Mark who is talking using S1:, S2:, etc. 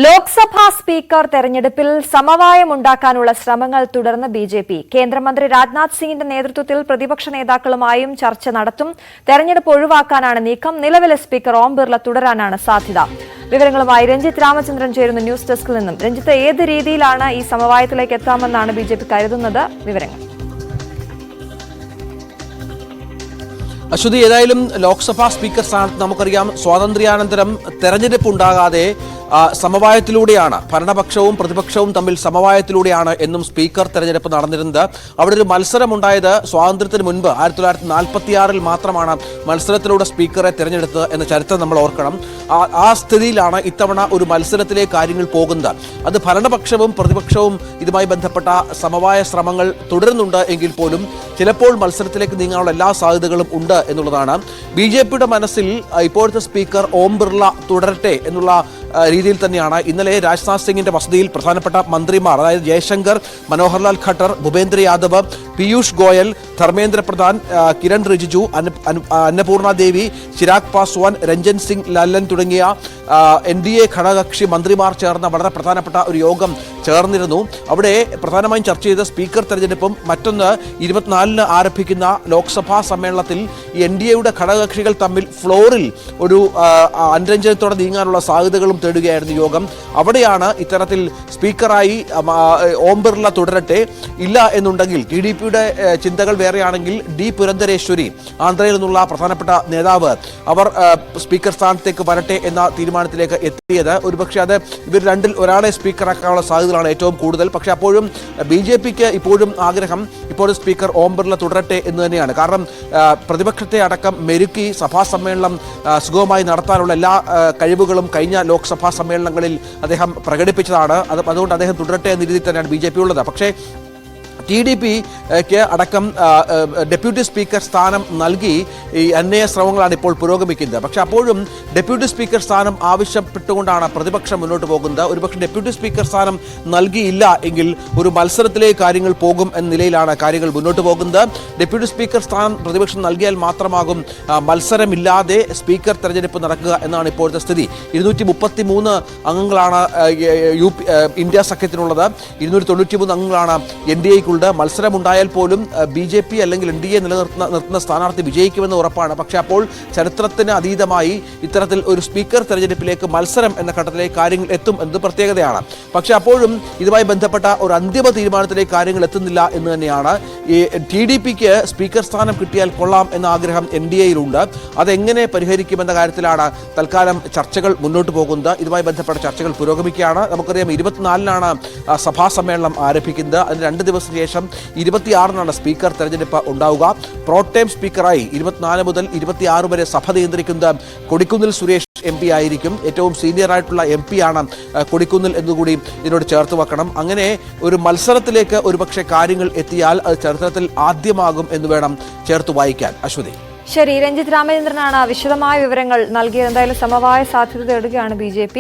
S1: Lok Sabha speaker തെരഞ്ഞെടുപ്പിൽ സമവായമുണ്ടാക്കാനുള്ള ശ്രമങ്ങൾ തുടർന്ന് ബിജെപി. കേന്ദ്രമന്ത്രി രാജ്നാഥ് സിംഗിന്റെ നേതൃത്വത്തിൽ പ്രതിപക്ഷ നേതാക്കളുമായും ചർച്ച നടത്തും. തെരഞ്ഞെടുപ്പ് ഒഴിവാക്കാനാണ് നീക്കം. നിലവിലെ സ്പീക്കർ ഓം ബിർള തുടരാനാണ് സാധ്യത. വിവരങ്ങളുമായി രഞ്ജിത്ത് രാമചന്ദ്രൻ ചേരുന്നു ന്യൂസ് ഡെസ്കിൽ നിന്നും. രഞ്ജിത്ത്, ഏത് രീതിയിലാണ് ഈ സമവായത്തിലേക്ക് എത്താമെന്നാണ് ബിജെപി കരുതുന്നത്? വിവരങ്ങൾ.
S2: അശ്വതി, ഏതായാലും ലോക്സഭാ സ്പീക്കർ സ്ഥാനത്ത് നമുക്കറിയാം സ്വാതന്ത്ര്യാനന്തരം തെരഞ്ഞെടുപ്പ് ഉണ്ടാകാതെ സമവായത്തിലൂടെയാണ് ഭരണപക്ഷവും പ്രതിപക്ഷവും തമ്മിൽ സമവായത്തിലൂടെയാണ് എന്നും സ്പീക്കർ തെരഞ്ഞെടുപ്പ് നടന്നിരുന്നത്. അവിടെ ഒരു മത്സരമുണ്ടായത് സ്വാതന്ത്ര്യത്തിന് മുൻപ് 1946 മാത്രമാണ് മത്സരത്തിലൂടെ സ്പീക്കറെ തെരഞ്ഞെടുത്തത് എന്ന ചരിത്രം നമ്മൾ ഓർക്കണം. ആ സ്ഥിതിയിലാണ് ഇത്തവണ ഒരു മത്സരത്തിലേക്ക് കാര്യങ്ങൾ പോകുന്നത്. അത് ഭരണപക്ഷവും പ്രതിപക്ഷവും ഇതുമായി ബന്ധപ്പെട്ട സമവായ ശ്രമങ്ങൾ തുടരുന്നുണ്ട് എങ്കിൽ പോലും ചിലപ്പോൾ മത്സരത്തിലേക്ക് നീങ്ങാനുള്ള എല്ലാ സാധ്യതകളും ഉണ്ട് എന്നുള്ളതാണ്. ബിജെപിയുടെ മനസ്സിൽ ഇപ്പോഴത്തെ സ്പീക്കർ ഓം ബിർള തുടരട്ടെ എന്നുള്ള രീതിയിൽ തന്നെയാണ് ഇന്നലെ രാജ്നാഥ് സിംഗിന്റെ വസതിയിൽ പ്രധാനപ്പെട്ട മന്ത്രിമാർ, അതായത് ജയശങ്കർ, മനോഹർലാൽ ഖട്ടർ, ഭൂപേന്ദ്ര യാദവ്, പീയൂഷ് ഗോയൽ, ധർമ്മേന്ദ്ര പ്രധാൻ, കിരൺ റിജിജു, അന്നപൂർണ ദേവി, ചിരാഗ് പാസ്വാൻ, രഞ്ജൻ സിംഗ് ലാലൻ തുടങ്ങിയ NDA ഘടകകക്ഷി മന്ത്രിമാർ ചേർന്ന വളരെ പ്രധാനപ്പെട്ട ഒരു യോഗം ചേർന്നിരുന്നു. അവിടെ പ്രധാനമായും ചർച്ച ചെയ്ത സ്പീക്കർ തെരഞ്ഞെടുപ്പും മറ്റൊന്ന് 24-ന് ആരംഭിക്കുന്ന ലോക്സഭാ സമ്മേളനത്തിൽ NDAയുടെ ഘടകകക്ഷികൾ തമ്മിൽ ഫ്ലോറിൽ ഒരു അനുരഞ്ജനത്തോടെ നീങ്ങാനുള്ള സാധ്യതകളും തേടുകയായിരുന്നു യോഗം. അവിടെയാണ് ഇത്തരത്തിൽ സ്പീക്കറായി ഓം ബിർള തുടരട്ടെ, ഇല്ല എന്നുണ്ടെങ്കിൽ TDPയുടെ ചിന്തകൾ വേറെയാണെങ്കിൽ D പുരന്ദരേശ്വരി, ആന്ധ്രയിൽ നിന്നുള്ള പ്രധാനപ്പെട്ട നേതാവ്, അവർ സ്പീക്കർ സ്ഥാനത്തേക്ക് വരട്ടെ എന്ന തീരുമാനത്തിലേക്ക് എത്തിയത്. ഒരുപക്ഷെ അത് ഇവർ രണ്ടിൽ ഒരാളെ സ്പീക്കറാക്കാനുള്ള സാധ്യതകളാണ് ഏറ്റവും കൂടുതൽ. പക്ഷേ അപ്പോഴും BJPക്ക് ഇപ്പോഴും ആഗ്രഹം ഇപ്പോഴും സ്പീക്കർ ഓം ബിർള തുടരട്ടെ എന്ന് തന്നെയാണ്. കാരണം പ്രതിപക്ഷത്തെ അടക്കം മെരുക്കി സഭാ സമ്മേളനം സുഗമമായി നടത്താനുള്ള എല്ലാ കഴിവുകളും കഴിഞ്ഞ ലോക്സഭാ സമ്മേളനങ്ങളിൽ അദ്ദേഹം പ്രകടിപ്പിച്ചതാണ്. അതുകൊണ്ട് അദ്ദേഹം തുടരട്ടെ എന്ന രീതിയിൽ തന്നെയാണ് BJP ഉള്ളത്. പക്ഷേ TDPക്ക് അടക്കം ഡെപ്യൂട്ടി സ്പീക്കർ സ്ഥാനം നൽകി ഈ അന്വയ ശ്രമങ്ങളാണ് ഇപ്പോൾ പുരോഗമിക്കുന്നത്. പക്ഷേ അപ്പോഴും ഡെപ്യൂട്ടി സ്പീക്കർ സ്ഥാനം ആവശ്യപ്പെട്ടുകൊണ്ടാണ് പ്രതിപക്ഷം മുന്നോട്ട് പോകുന്നത്. ഒരുപക്ഷെ ഡെപ്യൂട്ടി സ്പീക്കർ സ്ഥാനം നൽകിയില്ല എങ്കിൽ ഒരു മത്സരത്തിലേക്ക് കാര്യങ്ങൾ പോകും എന്ന നിലയിലാണ് കാര്യങ്ങൾ മുന്നോട്ട് പോകുന്നത്. ഡെപ്യൂട്ടി സ്പീക്കർ സ്ഥാനം പ്രതിപക്ഷം നൽകിയാൽ മാത്രമാകും മത്സരമില്ലാതെ സ്പീക്കർ തെരഞ്ഞെടുപ്പ് നടക്കുക എന്നാണ് ഇപ്പോഴത്തെ സ്ഥിതി. 233 അംഗങ്ങളാണ് ഇന്ത്യ സഖ്യത്തിനുള്ളത്. 293 അംഗങ്ങളാണ് NDAയ്ക്കുള്ളത്. മത്സരമുണ്ടായാൽ പോലും BJP അല്ലെങ്കിൽ NDA നിർത്തുന്ന സ്ഥാനാർത്ഥി വിജയിക്കുമെന്ന് ഉറപ്പാണ്. പക്ഷേ അപ്പോൾ ചരിത്രത്തിന് അതീതമായി ഇത്തരത്തിൽ ഒരു സ്പീക്കർ തെരഞ്ഞെടുപ്പിലേക്ക് മത്സരം എന്ന ഘട്ടത്തിലേക്ക് കാര്യങ്ങൾ എത്തും എന്നത് പ്രത്യേകതയാണ്. പക്ഷേ അപ്പോഴും ഇതുമായി ബന്ധപ്പെട്ട ഒരു അന്തിമ തീരുമാനത്തിലേക്ക് കാര്യങ്ങൾ എത്തുന്നില്ല എന്ന് തന്നെയാണ്. ഈ TDPക്ക് സ്പീക്കർ സ്ഥാനം കിട്ടിയാൽ കൊള്ളാം എന്ന ആഗ്രഹം NDAയിലുണ്ട്. അതെങ്ങനെ പരിഹരിക്കുമെന്ന കാര്യത്തിലാണ് തൽക്കാലം ചർച്ചകൾ മുന്നോട്ട് പോകുന്നത്. ഇതുമായി ബന്ധപ്പെട്ട ചർച്ചകൾ പുരോഗമിക്കുകയാണ്. നമുക്കറിയാം 24-നാണ് സഭാ സമ്മേളനം ആരംഭിക്കുന്നത്. അതിന് 2 ദിവസത്തിന് ശേഷം 26-നാണ് സ്പീക്കർ തെരഞ്ഞെടുപ്പ് ഉണ്ടാവുക. പ്രോടൈം സ്പീക്കറായി 24 മുതൽ 26 വരെ സഭ നിയന്ത്രിക്കുന്നത് കൊടിക്കുന്നിൽ സുരേഷ് MP ആയിരിക്കും. ഏറ്റവും സീനിയർ ആയിട്ടുള്ള MP ആണ് കൊടിക്കുന്നിൽ എന്നുകൂടി ഇതിനോട് ചേർത്ത് വെക്കണം. അങ്ങനെ ഒരു മത്സരത്തിലേക്ക് ഒരുപക്ഷെ കാര്യങ്ങൾ എത്തിയാൽ അത് ചരിത്രത്തിൽ ആദ്യമാകും എന്ന് വേണം ചേർത്ത് വായിക്കാൻ. അശ്വതി.
S1: ശരി, രഞ്ജിത്ത് രാമചന്ദ്രനാണ് വിശദമായ വിവരങ്ങൾ നൽകിയത്. എന്തായാലും സമവായ സാധ്യത തേടുകയാണ് BJP.